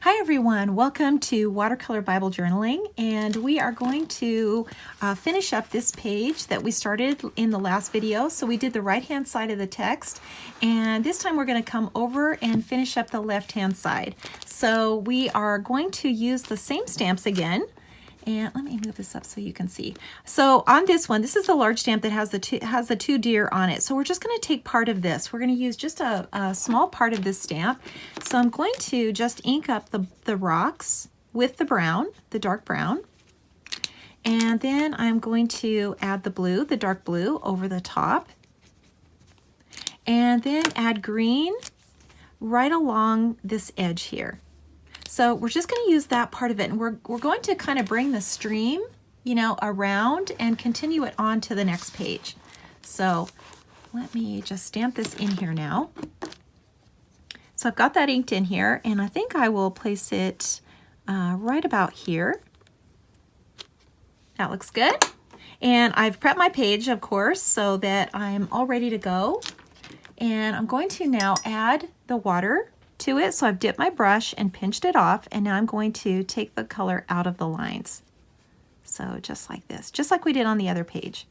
Hi everyone, welcome to Watercolor Bible Journaling, and we are going to finish up this page that we started in the last video. So we did the right hand side of the text, and this time we're going to come over and finish up the left hand side. So we are going to use the same stamps again. And let me move this up so you can see. So on this one, this is the large stamp that has the two deer on it. So we're just going to take part of this. We're going to use just a small part of this stamp. So I'm going to just ink up the rocks with the brown, the dark brown. And then I'm going to add the blue, the dark blue, over the top. And then add green right along this edge here. So we're just going to use that part of it, and we're going to kind of bring the stream, around and continue it on to the next page. So let me just stamp this in here now. So I've got that inked in here, and I think I will place it right about here. That looks good. And I've prepped my page, of course, so that I'm all ready to go. And I'm going to now add the water to it. So I've dipped my brush and pinched it off, and now I'm going to take the color out of the lines. So just like this, just like we did on the other page.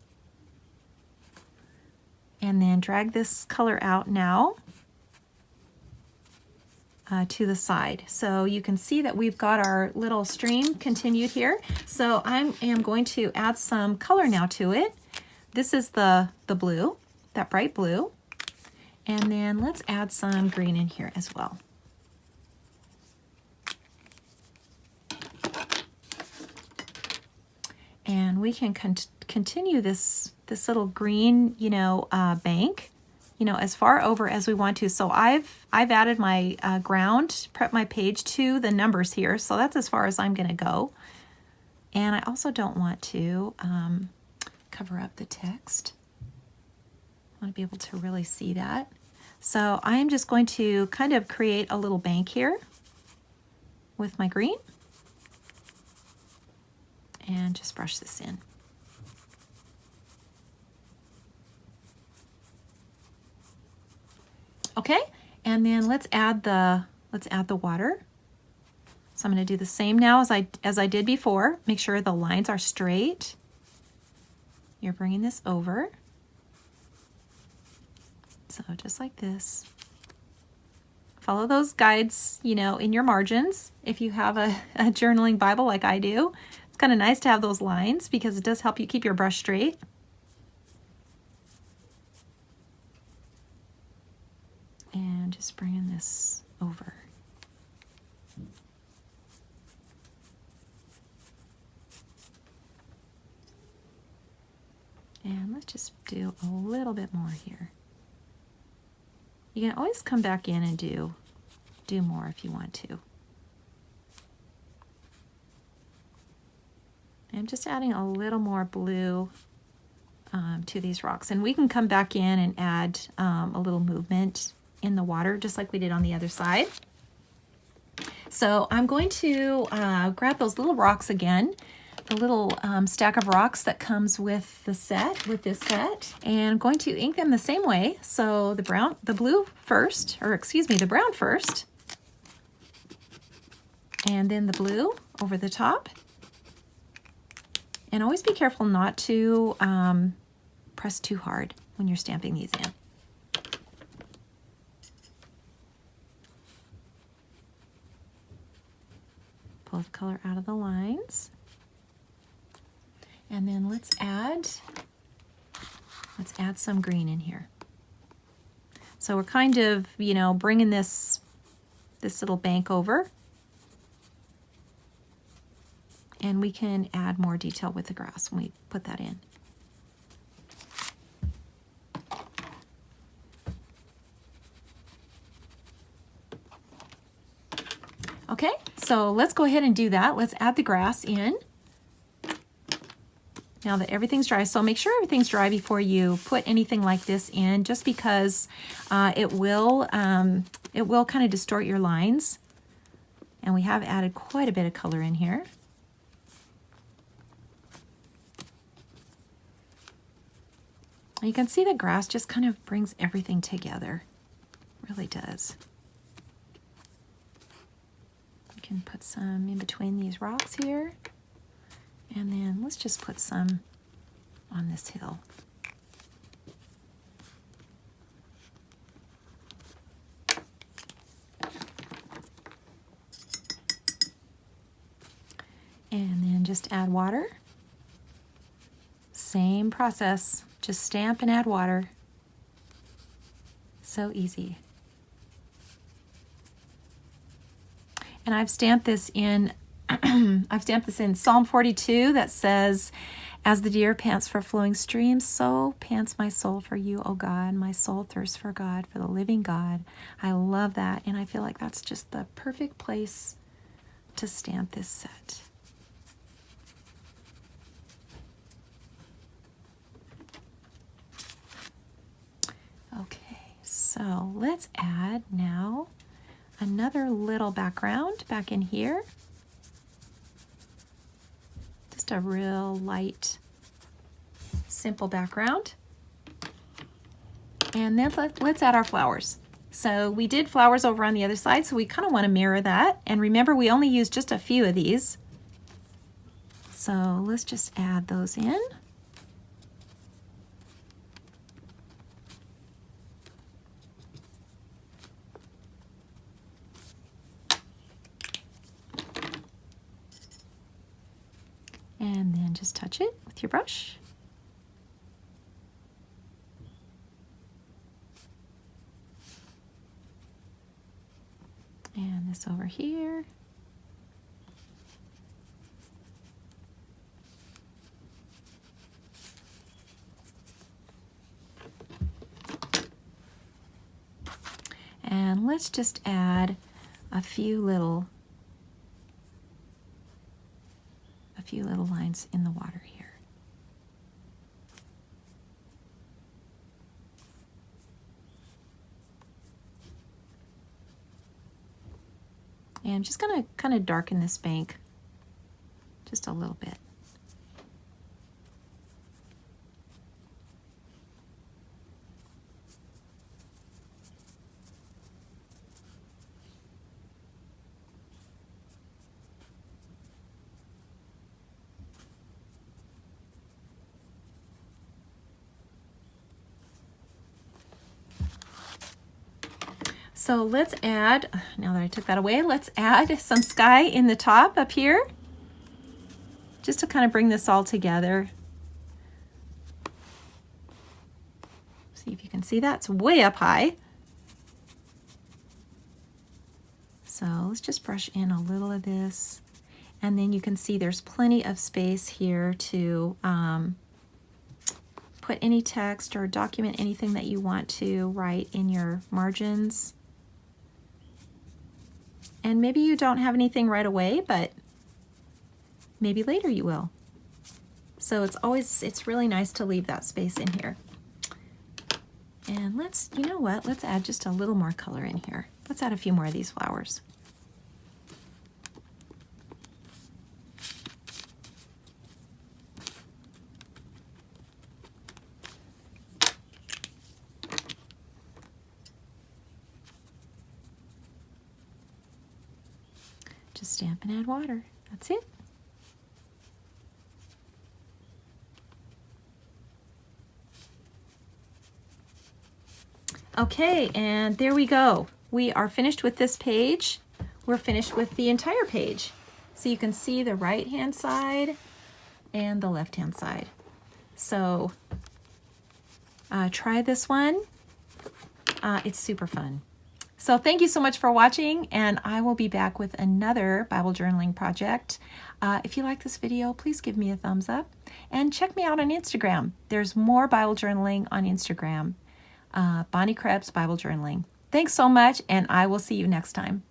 And then drag this color out now to the side. So you can see that we've got our little stream continued here. So I am going to add some color now to it. This is the blue, that bright blue. And then let's add some green in here as well. And we can continue this little green, bank, as far over as we want to. So I've added my ground, prepped my page to the numbers here. So that's as far as I'm going to go. And I also don't want to cover up the text. I want to be able to really see that. So I am just going to kind of create a little bank here with my green and just brush this in. Okay, and then let's add the water. So I'm going to do the same now as I did before. Make sure the lines are straight. You're bringing this over. So just like this. Follow those guides, in your margins. If you have a journaling Bible like I do, it's kind of nice to have those lines because it does help you keep your brush straight. And just bringing this over. And let's just do a little bit more here. You can always come back in and do more if you want to. I'm just adding a little more blue to these rocks. And we can come back in and add a little movement in the water, just like we did on the other side. So I'm going to grab those little rocks again, the little stack of rocks that comes with this set, and I'm going to ink them the same way. So the brown first, and then the blue over the top. And always be careful not to press too hard when you're stamping these in. Pull the color out of the lines. And then let's add some green in here. So we're kind of, bringing this little bank over. And we can add more detail with the grass when we put that in. Okay, so let's go ahead and do that. Let's add the grass in. Now that everything's dry, so make sure everything's dry before you put anything like this in, just because it will kind of distort your lines. And we have added quite a bit of color in here. You can see the grass just kind of brings everything together. It really does. You can put some in between these rocks here. And then let's just put some on this hill. And then just add water. Same process, just stamp and add water. So easy. And I've stamped this in Psalm 42 that says, "As the deer pants for flowing streams, so pants my soul for you, O God. My soul thirsts for God, for the living God." I love that, and I feel like that's just the perfect place to stamp this set. Okay, so let's add now another little background back in here. Just a real light, simple background. And then let's add our flowers. So we did flowers over on the other side, so we kind of want to mirror that. And remember, we only used just a few of these. So let's just add those in. And then just touch it with your brush. And this over here. And let's just add a few little lines in the water here. And I'm just going to kind of darken this bank just a little bit. So let's add, now that I took that away, let's add some sky in the top up here, just to kind of bring this all together. See if you can see that, it's way up high. So let's just brush in a little of this. And then you can see there's plenty of space here to put any text or document anything that you want to write in your margins. And maybe you don't have anything right away, but maybe later you will. So it's really nice to leave that space in here. And you know what, let's add just a little more color in here. Let's add a few more of these flowers. Just stamp and add water. That's it. Okay, and there we go. We are finished with this page. We're finished with the entire page. So you can see the right-hand side and the left-hand side. So try this one. It's super fun. So thank you so much for watching, and I will be back with another Bible journaling project. If you like this video, please give me a thumbs up and check me out on Instagram. There's more Bible journaling on Instagram. Bonnie Krebs Bible Journaling. Thanks so much, and I will see you next time.